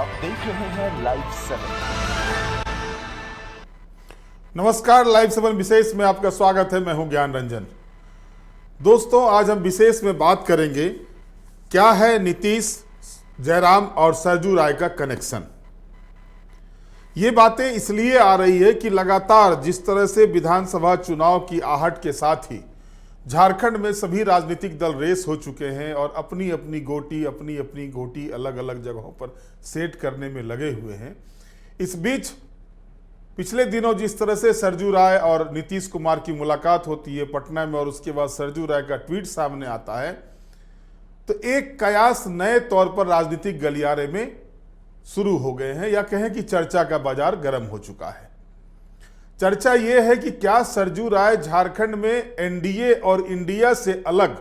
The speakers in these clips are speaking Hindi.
आप देख रहे हैं लाइव 7। नमस्कार, लाइव 7 विशेष में आपका स्वागत है। मैं हूं ज्ञान रंजन। दोस्तों, आज हम विशेष में बात करेंगे क्या है नीतीश, जयराम और सरजू राय का कनेक्शन। ये बातें इसलिए आ रही है कि लगातार जिस तरह से विधानसभा चुनाव की आहट के साथ ही झारखंड में सभी राजनीतिक दल रेस हो चुके हैं और अपनी अपनी गोटी अलग अलग जगहों पर सेट करने में लगे हुए हैं। इस बीच पिछले दिनों जिस तरह से सरजू राय और नीतीश कुमार की मुलाकात होती है पटना में और उसके बाद सरजू राय का ट्वीट सामने आता है, तो एक कयास नए तौर पर राजनीतिक गलियारे में शुरू हो गए हैं, या कहें कि चर्चा का बाजार गर्म हो चुका है। चर्चा यह है कि क्या सरजू राय झारखंड में एनडीए और इंडिया से अलग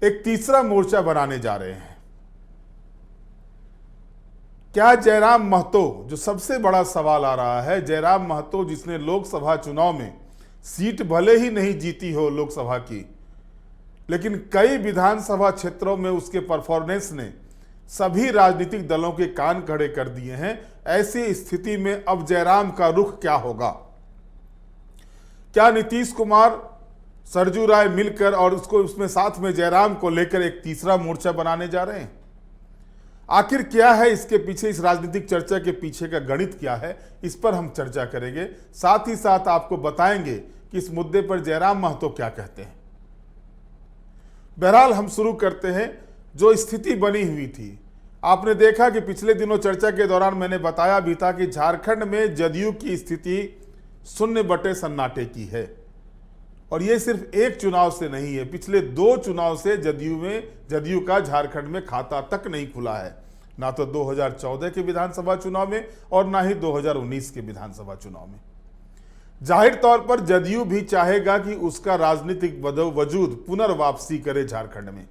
एक तीसरा मोर्चा बनाने जा रहे हैं। क्या जयराम महतो, जो सबसे बड़ा सवाल आ रहा है, जयराम महतो जिसने लोकसभा चुनाव में सीट भले ही नहीं जीती हो लोकसभा की, लेकिन कई विधानसभा क्षेत्रों में उसके परफॉर्मेंस ने सभी राजनीतिक दलों के कान खड़े कर दिए हैं। ऐसी स्थिति में अब जयराम का रुख क्या होगा? क्या नीतीश कुमार, सरजू राय मिलकर और उसमें साथ में जयराम को लेकर एक तीसरा मोर्चा बनाने जा रहे हैं? आखिर क्या है इसके पीछे, इस राजनीतिक चर्चा के पीछे का गणित क्या है, इस पर हम चर्चा करेंगे। साथ ही साथ आपको बताएंगे कि इस मुद्दे पर जयराम महतो क्या कहते हैं। बहरहाल हम शुरू करते हैं। जो स्थिति बनी हुई थी, आपने देखा कि पिछले दिनों चर्चा के दौरान मैंने बताया भी था कि झारखंड में जदयू की स्थिति शून्य बटे सन्नाटे की है। और ये सिर्फ एक चुनाव से नहीं है, पिछले 2 चुनाव से जदयू का झारखंड में खाता तक नहीं खुला है, ना तो 2014 के विधानसभा चुनाव में और ना ही 2019 के विधानसभा चुनाव में। जाहिर तौर पर जदयू भी चाहेगा कि उसका राजनीतिक वजूद पुनर्वापसी करे झारखंड में,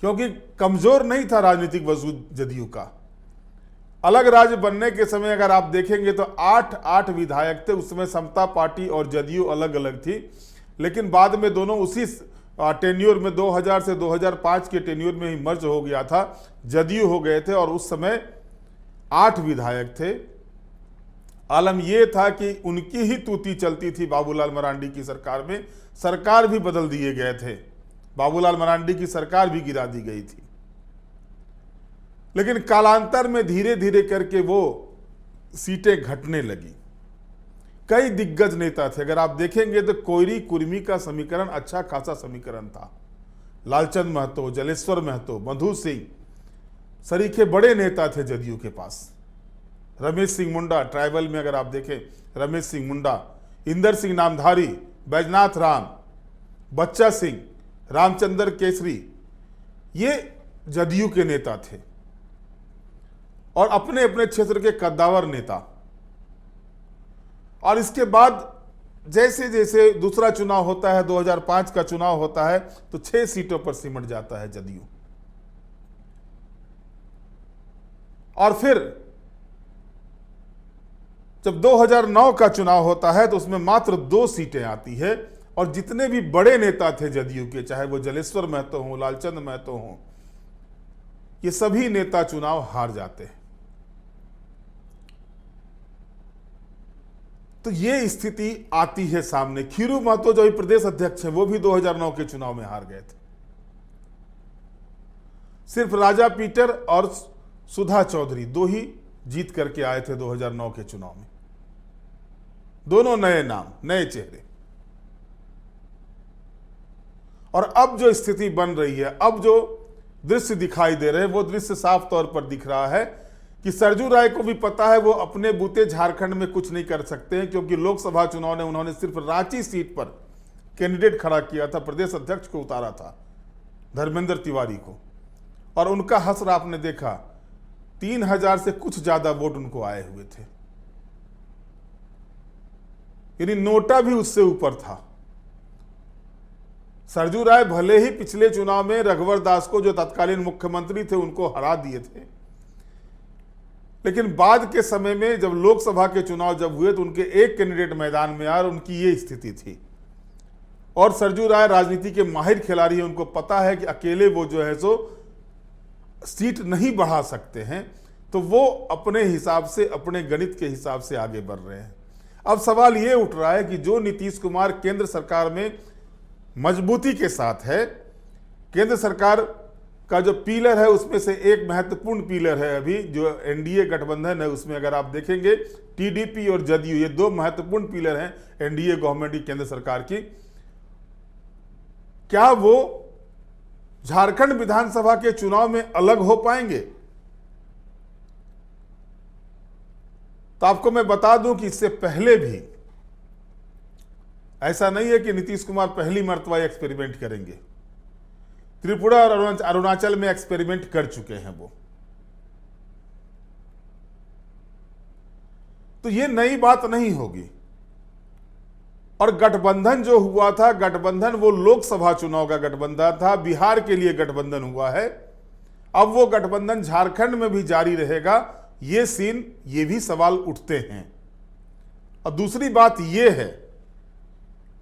क्योंकि कमजोर नहीं था राजनीतिक वजूद जदयू का। अलग राज्य बनने के समय अगर आप देखेंगे तो 8 विधायक थे, उसमें समता पार्टी और जदयू अलग अलग थी, लेकिन बाद में दोनों उसी टेन्योर में 2000 से 2005 के टेन्योर में ही मर्ज हो गया था, जदयू हो गए थे और उस समय 8 विधायक थे। आलम यह था कि उनकी ही तूती चलती थी बाबूलाल मरांडी की सरकार में, सरकार भी बदल दिए गए थे, बाबूलाल मरांडी की सरकार भी गिरा दी गई थी। लेकिन कालांतर में धीरे धीरे करके वो सीटें घटने लगी। कई दिग्गज नेता थे, अगर आप देखेंगे तो कोयरी कुर्मी का समीकरण अच्छा खासा समीकरण था। लालचंद महतो, जलेश्वर महतो, मधु सिंह सरीखे बड़े नेता थे जदयू के पास। रमेश सिंह मुंडा, ट्राइबल में अगर आप देखें, रमेश सिंह मुंडा, इंदर सिंह नामधारी, बैजनाथ राम, बच्चा सिंह, रामचंद्र केसरी, ये जदयू के नेता थे और अपने अपने क्षेत्र के कद्दावर नेता। और इसके बाद जैसे जैसे दूसरा चुनाव होता है, 2005 का चुनाव होता है, तो 6 सीटों पर सिमट जाता है जदयू। और फिर जब 2009 का चुनाव होता है तो उसमें मात्र 2 सीटें आती है और जितने भी बड़े नेता थे जदयू के, चाहे वो जलेश्वर महतो हों, लालचंद महतो हों, ये सभी नेता चुनाव हार जाते हैं। तो ये स्थिति आती है सामने। खीरू महतो जो प्रदेश अध्यक्ष हैं, वो भी 2009 के चुनाव में हार गए थे। सिर्फ राजा पीटर और सुधा चौधरी 2 ही जीत करके आए थे 2009 के चुनाव में। दोनों नए नाम, नए चेहरे। और अब जो स्थिति बन रही है, अब जो दृश्य दिखाई दे रहे हैं, वो दृश्य साफ तौर पर दिख रहा है कि सरजू राय को भी पता है वो अपने बूते झारखंड में कुछ नहीं कर सकते हैं, क्योंकि लोकसभा चुनाव ने उन्होंने सिर्फ रांची सीट पर कैंडिडेट खड़ा किया था, प्रदेश अध्यक्ष को उतारा था, धर्मेंद्र तिवारी को, और उनका हसर आपने देखा, 3000 से कुछ ज्यादा वोट उनको आए हुए थे। यानी नोटा भी उससे ऊपर था। सरजू राय भले ही पिछले चुनाव में रघुवर दास को, जो तत्कालीन मुख्यमंत्री थे, उनको हरा दिए थे, लेकिन बाद के समय में जब लोकसभा के चुनाव जब हुए तो उनके एक कैंडिडेट मैदान में आए और उनकी ये स्थिति थी। और सरजू राय राजनीति के माहिर खिलाड़ी हैं, उनको पता है कि अकेले वो जो है सो सीट नहीं बढ़ा सकते हैं, तो वो अपने हिसाब से, अपने गणित के हिसाब से आगे बढ़ रहे हैं। अब सवाल ये उठ रहा है कि जो नीतीश कुमार केंद्र सरकार में मजबूती के साथ है, केंद्र सरकार का जो पिलर है उसमें से एक महत्वपूर्ण पिलर है अभी जो एनडीए गठबंधन है, उसमें अगर आप देखेंगे टीडीपी और जदयू, ये दो महत्वपूर्ण पिलर हैं एनडीए गवर्नमेंट की, केंद्र सरकार की। क्या वो झारखंड विधानसभा के चुनाव में अलग हो पाएंगे? तो आपको मैं बता दूं कि इससे पहले भी ऐसा नहीं है कि नीतीश कुमार पहली मर्तबा एक्सपेरिमेंट करेंगे। त्रिपुरा और अरुणाचल में एक्सपेरिमेंट कर चुके हैं वो। तो ये नई बात नहीं होगी। और गठबंधन जो हुआ था, गठबंधन वो लोकसभा चुनाव का गठबंधन था, बिहार के लिए गठबंधन हुआ है। अब वो गठबंधन झारखंड में भी जारी रहेगा, ये सीन, ये भी सवाल उठते हैं। और दूसरी बात ये है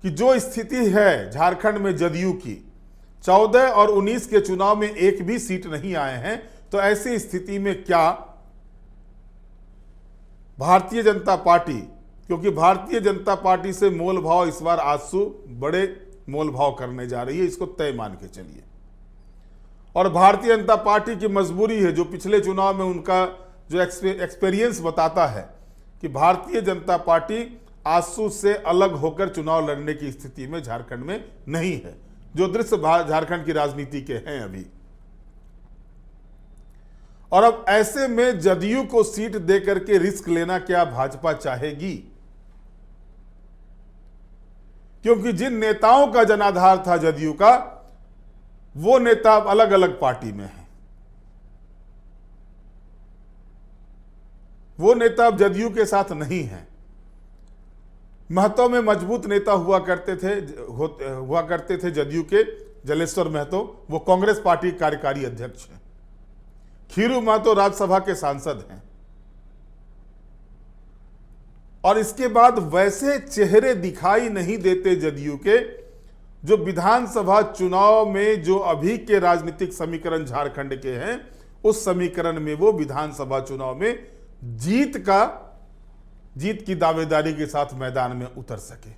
कि जो स्थिति है झारखंड में जदयू की, 14 और 19 के चुनाव में एक भी सीट नहीं आए हैं, तो ऐसी स्थिति में क्या भारतीय जनता पार्टी, क्योंकि भारतीय जनता पार्टी से मोल भाव इस बार आजसू बड़े मोल भाव करने जा रही है, इसको तय मान के चलिए। और भारतीय जनता पार्टी की मजबूरी है, जो पिछले चुनाव में उनका जो एक्सपीरियंस बताता है कि भारतीय जनता पार्टी आजसू से अलग होकर चुनाव लड़ने की स्थिति में झारखंड में नहीं है, जो दृश्य झारखंड की राजनीति के हैं अभी। और अब ऐसे में जदयू को सीट देकर के रिस्क लेना क्या भाजपा चाहेगी? क्योंकि जिन नेताओं का जनाधार था जदयू का, वो नेता अब अलग अलग पार्टी में हैं। वो नेता अब जदयू के साथ नहीं हैं। महतो में मजबूत नेता हुआ करते थे जदयू के जलेश्वर महतो, वो कांग्रेस पार्टी कार्यकारी अध्यक्ष हैं। खीरू महतो राज्यसभा के सांसद हैं। और इसके बाद वैसे चेहरे दिखाई नहीं देते जदयू के, जो विधानसभा चुनाव में जो अभी के राजनीतिक समीकरण झारखंड के हैं, उस समीकरण में वो विधानसभा चुनाव में जीत की दावेदारी के साथ मैदान में उतर सके।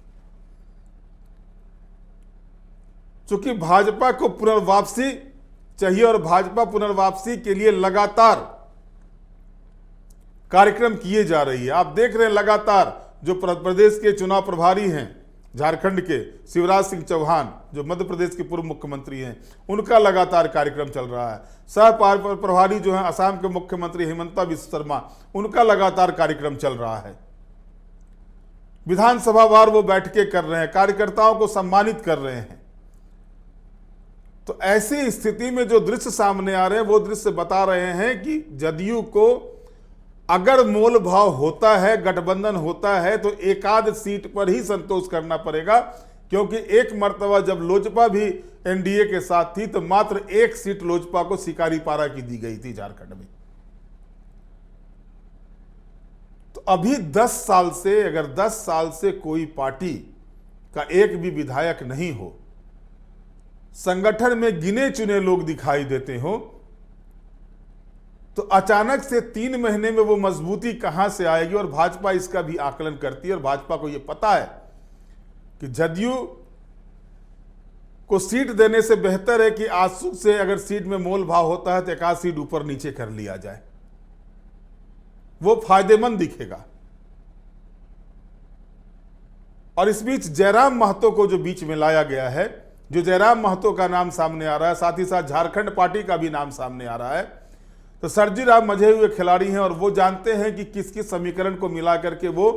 चूंकि भाजपा को पुनर्वापसी चाहिए और भाजपा पुनर्वापसी के लिए लगातार कार्यक्रम किए जा रही है। आप देख रहे हैं लगातार जो प्रदेश के चुनाव प्रभारी हैं झारखंड के, शिवराज सिंह चौहान, जो मध्य प्रदेश के पूर्व मुख्यमंत्री हैं, उनका लगातार कार्यक्रम चल रहा है। सह प्रभारी जो हैं असम के मुख्यमंत्री हिमंता बिस्वा शर्मा, उनका लगातार कार्यक्रम चल रहा है। विधानसभा वार वो बैठकें कर रहे हैं, कार्यकर्ताओं को सम्मानित कर रहे हैं। तो ऐसी स्थिति में जो दृश्य सामने आ रहे हैं, वो दृश्य बता रहे हैं कि जदयू को अगर मोल भाव होता है, गठबंधन होता है, तो एकाध सीट पर ही संतोष करना पड़ेगा। क्योंकि एक मर्तबा जब लोजपा भी एनडीए के साथ थी, तो मात्र एक सीट लोजपा को शिकारीपारा की दी गई थी झारखंड में। तो अभी 10 साल से, अगर 10 साल से कोई पार्टी का एक भी विधायक नहीं हो, संगठन में गिने चुने लोग दिखाई देते हो, तो अचानक से 3 महीने में वो मजबूती कहां से आएगी? और भाजपा इसका भी आकलन करती है। और भाजपा को यह पता है कि जदयू को सीट देने से बेहतर है कि आजसू से अगर सीट में मोल भाव होता है तो एक आध सीट ऊपर नीचे कर लिया जाए, वो फायदेमंद दिखेगा। और इस बीच जयराम महतो को जो बीच में लाया गया है, जो जयराम महतो का नाम सामने आ रहा है, साथ ही साथ झारखंड पार्टी का भी नाम सामने आ रहा है। तो सरजी राम मजे हुए खिलाड़ी हैं और वो जानते हैं कि किस किस समीकरण को मिला करके वो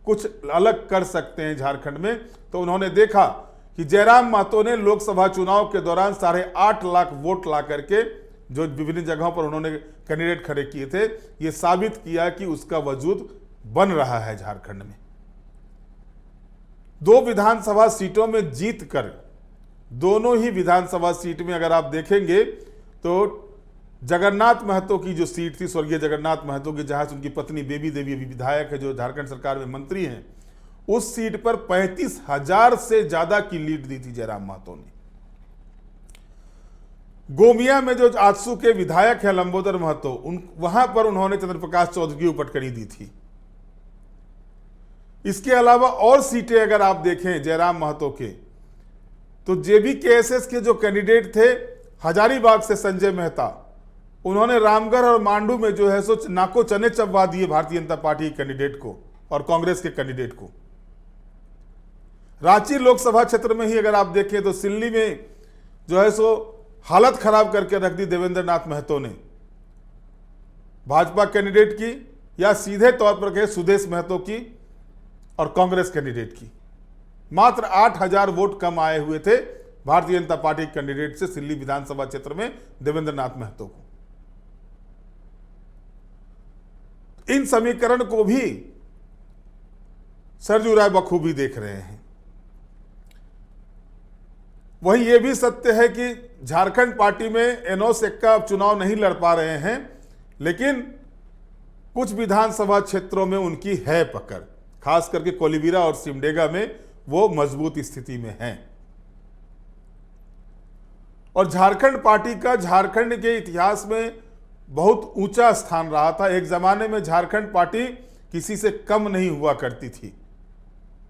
कुछ अलग कर सकते हैं झारखंड में। तो उन्होंने देखा कि जयराम महतो ने लोकसभा चुनाव के दौरान 8.5 लाख वोट ला करके, जो विभिन्न जगहों पर उन्होंने कैंडिडेट खड़े किए थे, ये साबित किया कि उसका वजूद बन रहा है झारखंड में। 2 विधानसभा सीटों में जीत कर, दोनों ही विधानसभा सीट में अगर आप देखेंगे तो जगन्नाथ महतो की जो सीट थी, स्वर्गीय जगन्नाथ महतो की, जहां से उनकी पत्नी बेबी देवी अभी विधायक है, जो झारखंड सरकार में मंत्री हैं, उस सीट पर 35,000 से ज्यादा की लीड दी थी जयराम महतो ने। गोमिया में जो आजसू के विधायक है लंबोदर महतो, वहां पर उन्होंने चंद्रप्रकाश चौधरी की उपटकड़ी दी थी। इसके अलावा और सीटें अगर आप देखें जयराम महतो के, तो जेबीकेएसएस के जो कैंडिडेट थे हजारीबाग से संजय मेहता, उन्होंने रामगढ़ और मांडू में जो है सो नाको चने चबवा दिए भारतीय जनता पार्टी के कैंडिडेट को और कांग्रेस के कैंडिडेट को। रांची लोकसभा क्षेत्र में ही अगर आप देखें तो सिल्ली में जो है सो हालत खराब करके रख दी देवेंद्र नाथ महतो ने भाजपा कैंडिडेट की, या सीधे तौर पर कहे सुदेश महतो की और कांग्रेस कैंडिडेट की। मात्र 8,000 वोट कम आए हुए थे भारतीय जनता पार्टी कैंडिडेट से सिल्ली विधानसभा क्षेत्र में देवेंद्र नाथ महतो को। इन समीकरण को भी सरजू राय बखूबी देख रहे हैं। वहीं यह भी सत्य है कि झारखंड पार्टी में एनोस एक्का अब चुनाव नहीं लड़ पा रहे हैं, लेकिन कुछ विधानसभा क्षेत्रों में उनकी है पकड़, खास करके कोलिबिरा और सिमडेगा में वो मजबूत स्थिति में हैं। और झारखंड पार्टी का झारखंड के इतिहास में बहुत ऊंचा स्थान रहा था। एक जमाने में झारखंड पार्टी किसी से कम नहीं हुआ करती थी।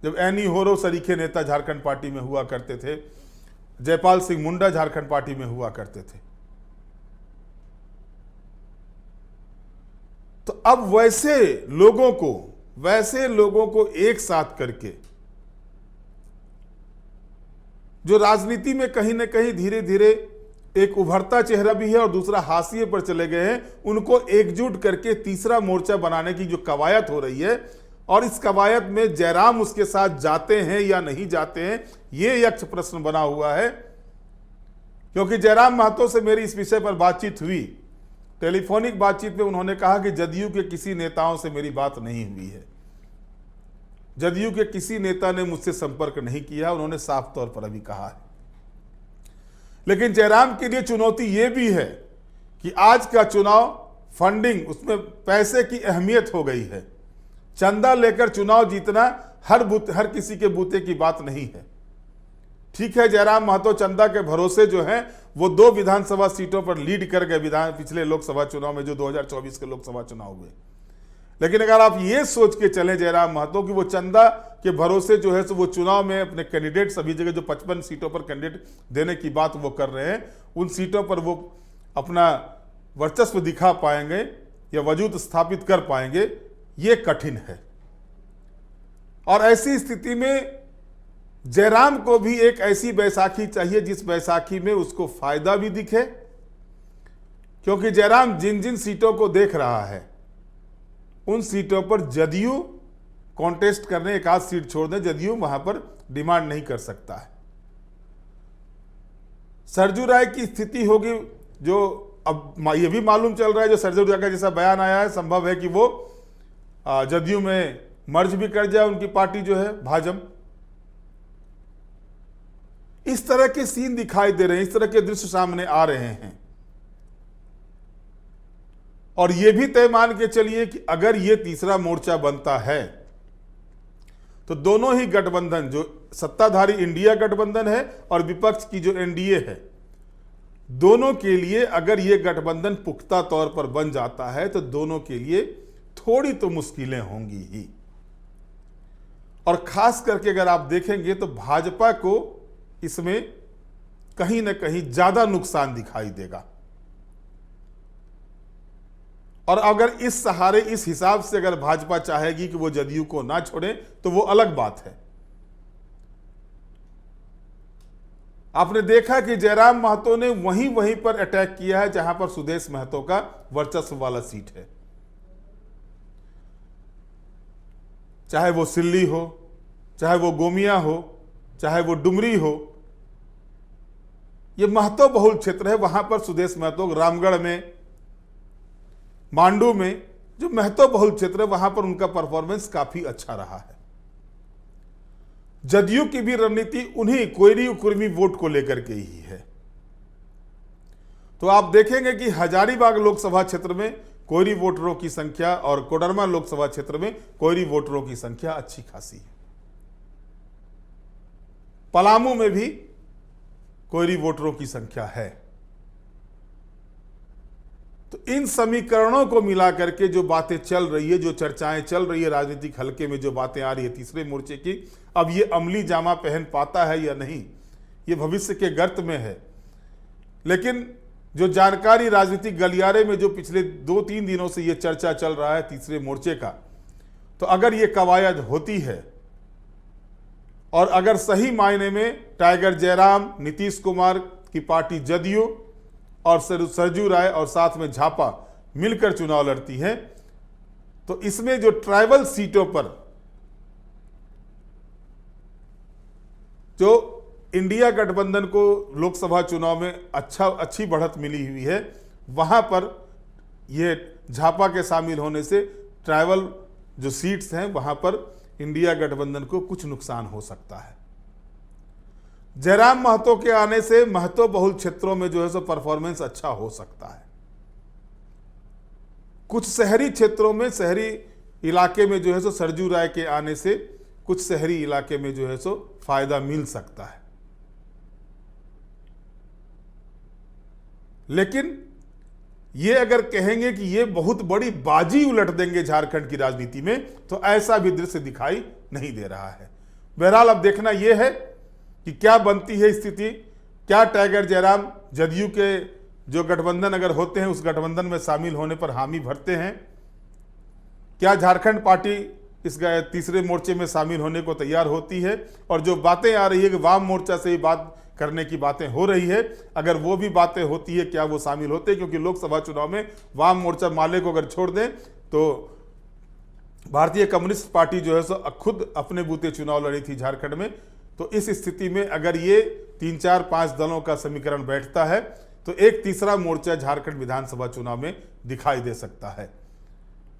जब एनी होरो सरीखे नेता झारखंड पार्टी में हुआ करते थे, जयपाल सिंह मुंडा झारखंड पार्टी में हुआ करते थे, तो अब वैसे लोगों को एक साथ करके जो राजनीति में कहीं ना कहीं धीरे धीरे एक उभरता चेहरा भी है और दूसरा हाशिए पर चले गए हैं, उनको एकजुट करके तीसरा मोर्चा बनाने की जो कवायद हो रही है, और इस कवायद में जयराम उसके साथ जाते हैं या नहीं जाते हैं, ये यक्ष प्रश्न बना हुआ है। क्योंकि जयराम महतो से मेरी इस विषय पर बातचीत हुई, टेलीफोनिक बातचीत में उन्होंने कहा कि जदयू के किसी नेताओं से मेरी बात नहीं हुई है, जदयू के किसी नेता ने मुझसे संपर्क नहीं किया, उन्होंने साफ तौर पर अभी कहा है। लेकिन जयराम के लिए चुनौती यह भी है कि आज का चुनाव फंडिंग, उसमें पैसे की अहमियत हो गई है। चंदा लेकर चुनाव जीतना हर किसी के बूते की बात नहीं है। ठीक है, जयराम महतो चंदा के भरोसे जो है वो 2 विधानसभा सीटों पर लीड कर गए पिछले लोकसभा चुनाव में, जो 2024 के लोकसभा चुनाव हुए। लेकिन अगर आप ये सोच के चले जयराम महतो कि वो चंदा के भरोसे जो है सो वो चुनाव में अपने कैंडिडेट सभी जगह जो 55 सीटों पर कैंडिडेट देने की बात वो कर रहे हैं, उन सीटों पर वो अपना वर्चस्व दिखा पाएंगे या वजूद स्थापित कर पाएंगे, ये कठिन है। और ऐसी स्थिति में जयराम को भी एक ऐसी बैसाखी चाहिए जिस बैसाखी में उसको फायदा भी दिखे, क्योंकि जयराम जिन जिन सीटों को देख रहा है उन सीटों पर जदयू कॉन्टेस्ट करने, एक आध सीट छोड़ दें, जदयू वहां पर डिमांड नहीं कर सकता है। सरजू राय की स्थिति होगी, जो अब यह भी मालूम चल रहा है, जो सरजू राय का जैसा बयान आया है, संभव है कि वो जदयू में मर्ज भी कर जाए उनकी पार्टी जो है भाजपा। इस तरह के सीन दिखाई दे रहे हैं, इस तरह के दृश्य सामने आ रहे हैं। और यह भी तय मान के चलिए कि अगर यह तीसरा मोर्चा बनता है तो दोनों ही गठबंधन, जो सत्ताधारी इंडिया गठबंधन है और विपक्ष की जो एनडीए है, दोनों के लिए अगर यह गठबंधन पुख्ता तौर पर बन जाता है तो दोनों के लिए थोड़ी तो मुश्किलें होंगी ही। और खास करके अगर आप देखेंगे तो भाजपा को इसमें कहीं ना कहीं ज्यादा नुकसान दिखाई देगा। और अगर इस सहारे, इस हिसाब से अगर भाजपा चाहेगी कि वो जदयू को ना छोड़े तो वो अलग बात है। आपने देखा कि जयराम महतो ने वहीं पर अटैक किया है जहां पर सुदेश महतो का वर्चस्व वाला सीट है, चाहे वो सिल्ली हो, चाहे वो गोमिया हो, चाहे वो डुमरी हो। ये महतो बहुल क्षेत्र है, वहां पर सुदेश महतो, रामगढ़ में, मांडू में जो महतो बहुल क्षेत्र है, वहां पर उनका परफॉर्मेंस काफी अच्छा रहा है। जदयू की भी रणनीति उन्हीं कोयरी कुर्मी वोट को लेकर के ही है। तो आप देखेंगे कि हजारीबाग लोकसभा क्षेत्र में कोयरी वोटरों की संख्या और कोडरमा लोकसभा क्षेत्र में कोयरी वोटरों की संख्या अच्छी खासी है। पलामू में भी कोयरी वोटरों की संख्या है। तो इन समीकरणों को मिला करके जो बातें चल रही है, जो चर्चाएं चल रही है राजनीतिक हलके में, जो बातें आ रही है तीसरे मोर्चे की, अब ये अमली जामा पहन पाता है या नहीं, ये भविष्य के गर्त में है। लेकिन जो जानकारी राजनीतिक गलियारे में जो पिछले 2-3 दिनों से ये चर्चा चल रहा है तीसरे मोर्चे का, तो अगर ये कवायद होती है और अगर सही मायने में टाइगर जयराम, नीतीश कुमार की पार्टी जदयू और सरजू राय और साथ में झापा मिलकर चुनाव लड़ती है, तो इसमें जो ट्राइबल सीटों पर जो इंडिया गठबंधन को लोकसभा चुनाव में अच्छी बढ़त मिली हुई है, वहां पर यह झापा के शामिल होने से ट्राइबल जो सीट्स हैं वहां पर इंडिया गठबंधन को कुछ नुकसान हो सकता है। जयराम महतो के आने से महतो बहुल क्षेत्रों में जो है सो परफॉर्मेंस अच्छा हो सकता है। कुछ शहरी क्षेत्रों में, शहरी इलाके में जो है सो सरजू राय के आने से कुछ शहरी इलाके में जो है सो फायदा मिल सकता है। लेकिन ये अगर कहेंगे कि ये बहुत बड़ी बाजी उलट देंगे झारखंड की राजनीति में, तो ऐसा भी दृश्य दिखाई नहीं दे रहा है। बहरहाल अब देखना यह है कि क्या बनती है स्थिति। क्या टाइगर जयराम जदयू के जो गठबंधन अगर होते हैं उस गठबंधन में शामिल होने पर हामी भरते हैं? क्या झारखंड पार्टी इस तीसरे मोर्चे में शामिल होने को तैयार होती है? और जो बातें आ रही है कि वाम मोर्चा से ही बात करने की बातें हो रही है, अगर वो भी बातें होती है क्या वो शामिल होते हैं? क्योंकि लोकसभा चुनाव में वाम मोर्चा माले को अगर छोड़ दें तो भारतीय कम्युनिस्ट पार्टी जो है सो खुद अपने बूते चुनाव लड़ी थी झारखंड में। तो इस स्थिति में अगर ये 3-4-5 दलों का समीकरण बैठता है तो एक तीसरा मोर्चा झारखंड विधानसभा चुनाव में दिखाई दे सकता है।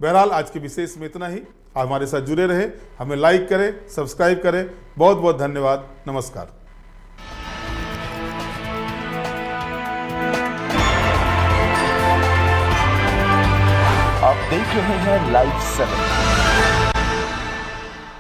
बहरहाल आज के विशेष में इतना ही। हमारे साथ जुड़े रहे, हमें लाइक करें, सब्सक्राइब करें। बहुत बहुत धन्यवाद। नमस्कार। आप देख रहे हैं लाइव 7।